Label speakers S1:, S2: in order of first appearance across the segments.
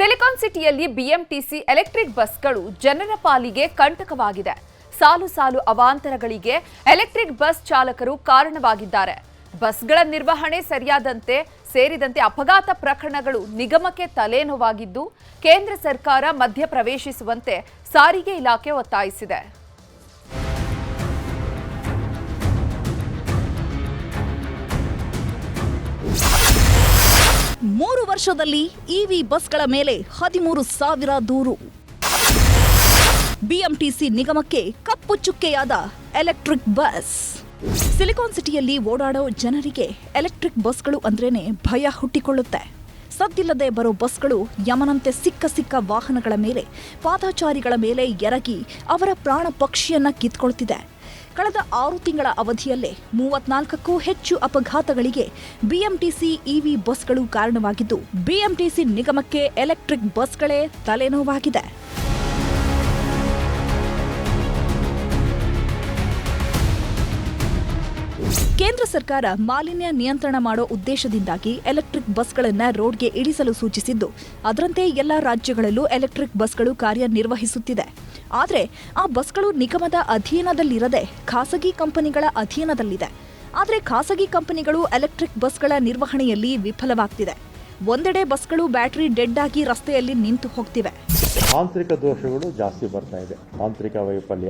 S1: Silicon ಸಿಟಿಯಲ್ಲಿ BMTC electric ಬಸ್ಗಳು ಜನರ ಪಾಲಿಗೆ ಕಂಟಕವಾಗಿದೆ. ಸಾಲು ಸಾಲು ಅವಾಂತರಗಳಿಗೆ ಎಲೆಕ್ಟ್ರಿಕ್ ಬಸ್ ಚಾಲಕರು ಕಾರಣವಾಗಿದ್ದಾರೆ. ಬಸ್ಗಳ ನಿರ್ವಹಣೆ ಸೇರಿದಂತೆ ಅಪಘಾತ ಪ್ರಕರಣಗಳು ನಿಗಮಕ್ಕೆ ತಲೆನೋವಾಗಿದ್ದು, ಕೇಂದ್ರ ಸರ್ಕಾರ ಮಧ್ಯಪ್ರವೇಶಿಸುವಂತೆ ಸಾರಿಗೆ ಇಲಾಖೆ ಒತ್ತಾಯಿಸಿದೆ.
S2: 3 ವರ್ಷದಲ್ಲಿ ಇವಿ ಬಸ್ಗಳ ಮೇಲೆ 13,000 ದೂರು. ಬಿಎಂಟಿಸಿ ನಿಗಮಕ್ಕೆ ಕಪ್ಪು ಚುಕ್ಕೆಯಾದ ಎಲೆಕ್ಟ್ರಿಕ್ ಬಸ್. ಸಿಲಿಕಾನ್ ಸಿಟಿಯಲ್ಲಿ ಓಡಾಡೋ ಜನರಿಗೆ ಎಲೆಕ್ಟ್ರಿಕ್ ಬಸ್ಗಳು ಅಂದ್ರೇನೆ ಭಯ ಹುಟ್ಟಿಕೊಳ್ಳುತ್ತೆ. ಸದ್ದಿಲ್ಲದೆ ಬರೋ ಬಸ್ಗಳು ಯಮನಂತೆ ಸಿಕ್ಕ ವಾಹನಗಳ ಮೇಲೆ, ಪಾದಚಾರಿಗಳ ಮೇಲೆ ಎರಗಿ ಅವರ ಪ್ರಾಣ ಪಕ್ಷಿಯನ್ನ ಕಿತ್ಕೊಳ್ತಿದೆ. ಕಳೆದ 6 ತಿಂಗಳ ಅವಧಿಯಲ್ಲೇ 34ಕ್ಕೂ ಹೆಚ್ಚು ಅಪಘಾತಗಳಿಗೆ ಬಿಎಂಟಿಸಿ ಇವಿ ಬಸ್ಗಳು ಕಾರಣವಾಗಿದ್ದು, ಬಿಎಂಟಿಸಿ ನಿಗಮಕ್ಕೆ ಎಲೆಕ್ಟ್ರಿಕ್ ಬಸ್ಗಳೇ ತಲೆನೋವಾಗಿದೆ. ಕೇಂದ್ರ ಸರ್ಕಾರ ಮಾಲಿನ್ಯ ನಿಯಂತ್ರಣ ಮಾಡೋ ಉದ್ದೇಶದಿಂದಾಗಿ ಎಲೆಕ್ಟ್ರಿಕ್ ಬಸ್ಗಳನ್ನು ರೋಡ್ಗೆ ಇಳಿಸಲು ಸೂಚಿಸಿದ್ದು, ಅದರಂತೆ ಎಲ್ಲ ರಾಜ್ಯಗಳಲ್ಲೂ ಎಲೆಕ್ಟ್ರಿಕ್ ಬಸ್ಗಳು ಕಾರ್ಯನಿರ್ವಹಿಸುತ್ತಿದೆ. ಆದರೆ ಆ ಬಸ್ಗಳು ನಿಗಮದ ಅಧೀನದಲ್ಲಿರದೆ ಖಾಸಗಿ ಕಂಪನಿಗಳ ಅಧೀನದಲ್ಲಿದೆ. ಆದರೆ ಖಾಸಗಿ ಕಂಪನಿಗಳು ಎಲೆಕ್ಟ್ರಿಕ್ ಬಸ್ಗಳ ನಿರ್ವಹಣೆಯಲ್ಲಿ ವಿಫಲವಾಗ್ತಿದೆ. ಒಂದೆಡೆ ಬಸ್ಗಳು ಬ್ಯಾಟರಿ ಡೆಡ್ ಆಗಿ ರಸ್ತೆಯಲ್ಲಿ ನಿಂತು ಹೋಗ್ತಿವೆ.
S3: ತಾಂತ್ರಿಕ ದೋಷಗಳು ಜಾಸ್ತಿ ಬರ್ತಾ ಇದೆ, ತಾಂತ್ರಿಕ ವೈಫಲ್ಯ,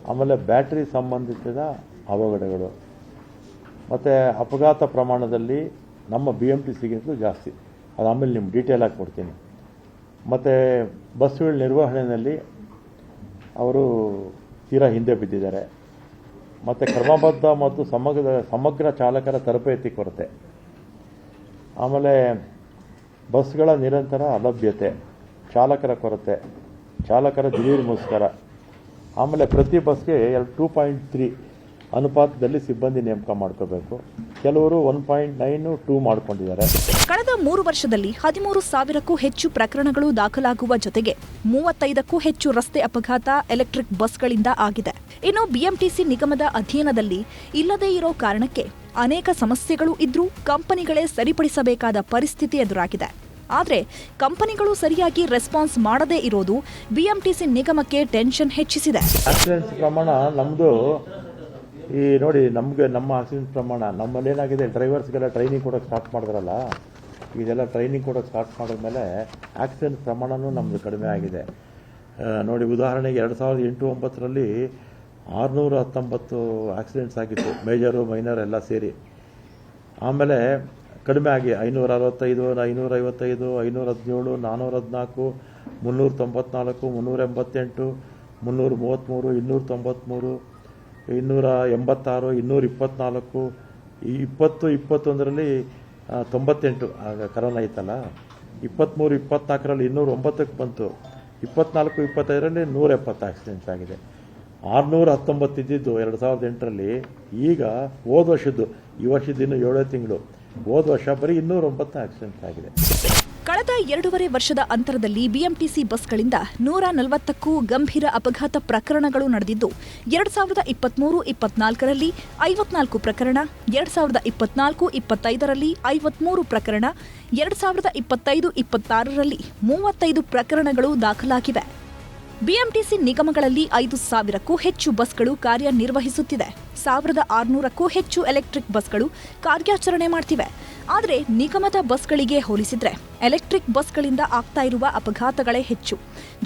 S3: ಆಮೇಲೆ ಬ್ಯಾಟರಿ ಸಂಬಂಧಿಸಿದ ಅವಘಡಗಳು, ಮತ್ತು ಅಪಘಾತ ಪ್ರಮಾಣದಲ್ಲಿ ನಮ್ಮ ಬಿಎಂಟಿಸಿಗಿಂತಲೂ ಜಾಸ್ತಿ. ಅದು ಆಮೇಲೆ ನಿಮ್ಗೆ ಡೀಟೇಲ್ ಆಗಿ ಕೊಡ್ತೀನಿ. ಮತ್ತು ಬಸ್ಸುಗಳ ನಿರ್ವಹಣೆಯಲ್ಲಿ ಅವರು ತೀರಾ ಹಿಂದೆ ಬಿದ್ದಿದ್ದಾರೆ. ಮತ್ತು ಕ್ರಮಬದ್ಧ ಮತ್ತು ಸಮಗ್ರ ಚಾಲಕರ ತರಬೇತಿ ಕೊರತೆ, ಆಮೇಲೆ ಬಸ್ಗಳ ನಿರಂತರ ಅಲಭ್ಯತೆ, ಚಾಲಕರ ಕೊರತೆ, ಚಾಲಕರ ದಿಢೀರ್ ಮುಷ್ಕರ, ಆಮೇಲೆ ಪ್ರತಿ ಬಸ್ಗೆ 2.3 ಅನುಪಾತದಲ್ಲಿ ಸಿಬ್ಬಂದಿ ನೇಮಕ ಮಾಡ್ಕೋಬೇಕು. ಕೆಲವರು 1.9, 2 ಮಾಡ್ಕೊಂಡಿದ್ದಾರೆ.
S2: ಕಳೆದ 3 ವರ್ಷದಲ್ಲಿ 13,000ಕ್ಕೂ ಹೆಚ್ಚು ಪ್ರಕರಣಗಳು ದಾಖಲಾಗುವ ಜೊತೆಗೆ 35ಕ್ಕೂ ಹೆಚ್ಚು ರಸ್ತೆ ಅಪಘಾತ ಎಲೆಕ್ಟ್ರಿಕ್ ಬಸ್ಗಳಿಂದ ಆಗಿದೆ. ಇನ್ನು ಬಿಎಂಟಿಸಿ ನಿಗಮದ ಅಧೀನದಲ್ಲಿ ಇಲ್ಲದೇ ಇರೋ ಕಾರಣಕ್ಕೆ ಅನೇಕ ಸಮಸ್ಯೆಗಳು ಇದ್ರೂ ಕಂಪನಿಗಳೇ ಸರಿಪಡಿಸಬೇಕಾದ ಪರಿಸ್ಥಿತಿ ಎದುರಾಗಿದೆ. ಆದರೆ ಕಂಪನಿಗಳು ಸರಿಯಾಗಿ ರೆಸ್ಪಾನ್ಸ್ ಮಾಡದೇ ಇರೋದು ಬಿಎಂಟಿಸಿ ನಿಗಮಕ್ಕೆ ಟೆನ್ಷನ್ ಹೆಚ್ಚಿಸಿದೆ.
S3: ಆಕ್ಸಿಡೆಂಟ್ಸ್ ಪ್ರಮಾಣ ನಮ್ಮದು ನೋಡಿ, ನಮ್ಮ ಆಕ್ಸಿಡೆಂಟ್ ಪ್ರಮಾಣ ನಮ್ಮಲ್ಲಿ ಏನಾಗಿದೆ, ಡ್ರೈವರ್ಸ್ಗೆಲ್ಲ ಟ್ರೈನಿಂಗ್ ಕೊಡೋಕೆ ಸ್ಟಾರ್ಟ್ ಮಾಡಿದ್ರಲ್ಲ, ಇದೆಲ್ಲ ಟ್ರೈನಿಂಗ್ ಕೊಡೋಕೆ ಸ್ಟಾರ್ಟ್ ಮಾಡಿದ್ಮೇಲೆ ಆಕ್ಸಿಡೆಂಟ್ ಪ್ರಮಾಣವೂ ನಮ್ಮದು ಕಡಿಮೆ ಆಗಿದೆ. ನೋಡಿ, ಉದಾಹರಣೆಗೆ 2008-09ರಲ್ಲಿ 619 ಆಕ್ಸಿಡೆಂಟ್ಸ್ ಆಗಿತ್ತು, ಮೇಜರು ಮೈನರ್ ಎಲ್ಲ ಸೇರಿ. ಆಮೇಲೆ ಕಡಿಮೆ ಆಗಿ 565, 555, 517, 414, 394, 388, 333, 293, 286, 224, 2021ರಲ್ಲಿ 98, ಆಗ ಕರೋನಾ ಇತ್ತಲ್ಲ. 23-24ರಲ್ಲಿ 209ಕ್ಕೆ ಬಂತು. 24-25ರಲ್ಲಿ 170 ಆಕ್ಸಿಡೆಂಟ್ಸ್ ಆಗಿದೆ. 619 ಇದ್ದಿದ್ದು 2008ರಲ್ಲಿ, ಈಗ ಹೋದ ವರ್ಷದ್ದು, ಈ ವರ್ಷದ ಇನ್ನು 7 ತಿಂಗಳು, ಹೋದ ವರ್ಷ ಬರೀ 209 ಆಕ್ಸಿಡೆಂಟ್ಸ್ ಆಗಿದೆ.
S2: ಕಳೆದ 2.5 ವರ್ಷದ ಅಂತರದಲ್ಲಿ ಬಿಎಂಟಿಸಿ ಬಸ್ಗಳಿಂದ 140ಕ್ಕೂ ಗಂಭೀರ ಅಪಘಾತ ಪ್ರಕರಣಗಳು ನಡೆದಿದ್ದು, 2023-24ರಲ್ಲಿ 54 ಪ್ರಕರಣ, 2024-25ರಲ್ಲಿ 53 ಪ್ರಕರಣ, 2025-26ರಲ್ಲಿ 35 ಪ್ರಕರಣಗಳು ದಾಖಲಾಗಿವೆ. ಬಿಎಂಟಿಸಿ ನಿಗಮಗಳಲ್ಲಿ 5,000ಕ್ಕೂ ಹೆಚ್ಚು ಬಸ್ಗಳು ಕಾರ್ಯನಿರ್ವಹಿಸುತ್ತಿದೆ. 1,600ಕ್ಕೂ ಹೆಚ್ಚು ಎಲೆಕ್ಟ್ರಿಕ್ ಬಸ್ಗಳು ಕಾರ್ಯಾಚರಣೆ ಮಾಡ್ತಿವೆ. ಆದರೆ ನಿಗಮದ ಬಸ್ಗಳಿಗೆ ಹೋಲಿಸಿದ್ರೆ ಎಲೆಕ್ಟ್ರಿಕ್ ಬಸ್ಗಳಿಂದ ಆಗ್ತಾ ಇರುವ ಅಪಘಾತಗಳೇ ಹೆಚ್ಚು.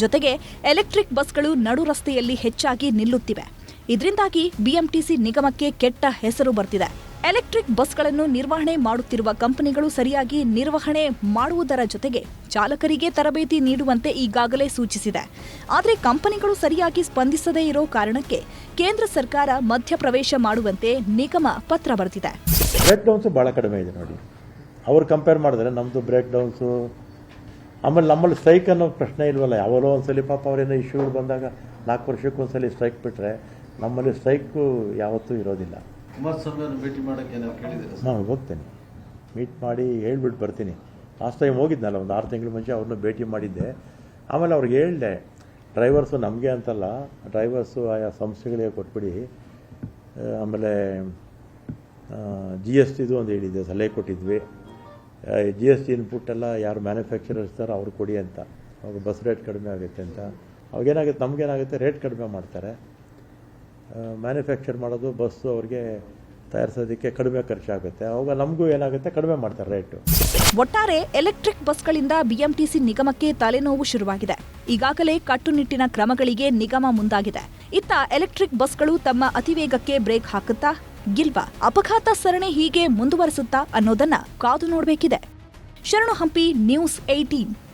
S2: ಜೊತೆಗೆ ಎಲೆಕ್ಟ್ರಿಕ್ ಬಸ್ಗಳು ನಡು ರಸ್ತೆಯಲ್ಲಿ ಹೆಚ್ಚಾಗಿ ನಿಲ್ಲುತ್ತಿವೆ. ಇದರಿಂದಾಗಿ ಬಿಎಂಟಿಸಿ ನಿಗಮಕ್ಕೆ ಕೆಟ್ಟ ಹೆಸರು ಬರ್ತಿದೆ. ಎಲೆಕ್ಟ್ರಿಕ್ ಬಸ್ಗಳನ್ನು ನಿರ್ವಹಣೆ ಮಾಡುತ್ತಿರುವ ಕಂಪನಿಗಳು ಸರಿಯಾಗಿ ನಿರ್ವಹಣೆ ಮಾಡುವುದರ ಜೊತೆಗೆ ಚಾಲಕರಿಗೆ ತರಬೇತಿ ನೀಡುವಂತೆ ಈಗಾಗಲೇ ಸೂಚಿಸಿದೆ. ಆದರೆ ಕಂಪನಿಗಳು ಸರಿಯಾಗಿ ಸ್ಪಂದಿಸದೇ ಇರೋ ಕಾರಣಕ್ಕೆ ಕೇಂದ್ರ ಸರ್ಕಾರ ಮಧ್ಯಪ್ರವೇಶ ಮಾಡುವಂತೆ ನಿಗಮ ಪತ್ರ ಬರೆದಿದೆ.
S3: ಬ್ರೇಕ್ ಡೌನ್ಸು ಭಾಳ ಕಡಿಮೆ ಇದೆ ನೋಡಿ, ಅವ್ರು ಕಂಪೇರ್ ಮಾಡಿದ್ರೆ ನಮ್ಮದು ಬ್ರೇಕ್ ಡೌನ್ಸು. ಆಮೇಲೆ ನಮ್ಮಲ್ಲಿ ಸ್ಟ್ರೈಕ್ ಅನ್ನೋ ಪ್ರಶ್ನೆ ಇಲ್ವಲ್ಲ. ಯಾವಾಗಲೋ ಒಂದ್ಸಲಿ ಪಾಪ ಅವರೇನೋ ಇಶ್ಯೂಗಳು ಬಂದಾಗ 4 ವರ್ಷಕ್ಕೊಂದ್ಸಲಿ ಸ್ಟ್ರೈಕ್ ಬಿಟ್ಟರೆ ನಮ್ಮಲ್ಲಿ ಸ್ಟ್ರೈಕು ಯಾವತ್ತೂ ಇರೋದಿಲ್ಲ.
S4: ಭೇಟಿ ಮಾಡೋಕ್ಕೆ
S3: ನಾನು ಹೋಗ್ತೇನೆ, ಮೀಟ್ ಮಾಡಿ ಹೇಳ್ಬಿಟ್ಟು ಬರ್ತೀನಿ. ಲಾಸ್ಟ್ ಟೈಮ್ ಹೋಗಿದ್ನಲ್ಲ, ಒಂದು 6 ತಿಂಗಳ ಮುಂಚೆ ಅವ್ರನ್ನ ಭೇಟಿ ಮಾಡಿದ್ದೆ. ಆಮೇಲೆ ಅವ್ರಿಗೆ ಹೇಳಿದೆ, ಡ್ರೈವರ್ಸು ನಮಗೆ ಅಂತಲ್ಲ, ಡ್ರೈವರ್ಸು ಆಯಾ ಸಂಸ್ಥೆಗಳಿಗೆ ಕೊಟ್ಬಿಡಿ. ಆಮೇಲೆ GSTದು ಒಂದು ಹೇಳಿದ್ದೆ, ಸಲಹೆ ಕೊಟ್ಟಿದ್ವಿ. GST ಇನ್ಪುಟ್ ಎಲ್ಲ ಯಾರು ಮ್ಯಾನುಫ್ಯಾಕ್ಚರರ್ಸ್ ಇರ್ತಾರೋ ಅವ್ರು ಕೊಡಿ ಅಂತ, ಅವಾಗ ಬಸ್ ರೇಟ್ ಕಡಿಮೆ ಆಗುತ್ತೆ ಅಂತ. ಅವಾಗೇನಾಗುತ್ತೆ, ನಮಗೇನಾಗುತ್ತೆ, ರೇಟ್ ಕಡಿಮೆ ಮಾಡ್ತಾರೆ. ಮ್ಯಾನುಫ್ಯಾಕ್ಚರ್ ಮಾಡೋದು ಬಸ್ಸು ಅವ್ರಿಗೆ ತಯಾರಿಸೋದಕ್ಕೆ ಕಡಿಮೆ ಖರ್ಚಾಗುತ್ತೆ. ಅವಾಗ ನಮಗೂ ಏನಾಗುತ್ತೆ, ಕಡಿಮೆ ಮಾಡ್ತಾರೆ ರೇಟು.
S2: ಒಟ್ಟಾರೆ ಎಲೆಕ್ಟ್ರಿಕ್ ಬಸ್ಗಳಿಂದ ಬಿಎಂಟಿಸಿ ನಿಗಮಕ್ಕೆ ತಲೆನೋವು ಶುರುವಾಗಿದೆ. ಈಗಾಗಲೇ ಕಟ್ಟುನಿಟ್ಟಿನ ಕ್ರಮಗಳಿಗೆ ನಿಗಮ ಮುಂದಾಗಿದೆ. ಇತ್ತ ಎಲೆಕ್ಟ್ರಿಕ್ ಬಸ್ಗಳು ತಮ್ಮ ಅತಿವೇಗಕ್ಕೆ ಬ್ರೇಕ್ ಹಾಕುತ್ತಾ ಇಲ್ವಾ, ಅಪಘಾತ ಸರಣಿ ಹೀಗೆ ಮುಂದುವರಿಸುತ್ತಾ ಅನ್ನೋದನ್ನ ಕಾದು ನೋಡಬೇಕಿದೆ. ಶರಣು ಹಂಪಿ, ನ್ಯೂಸ್ 18.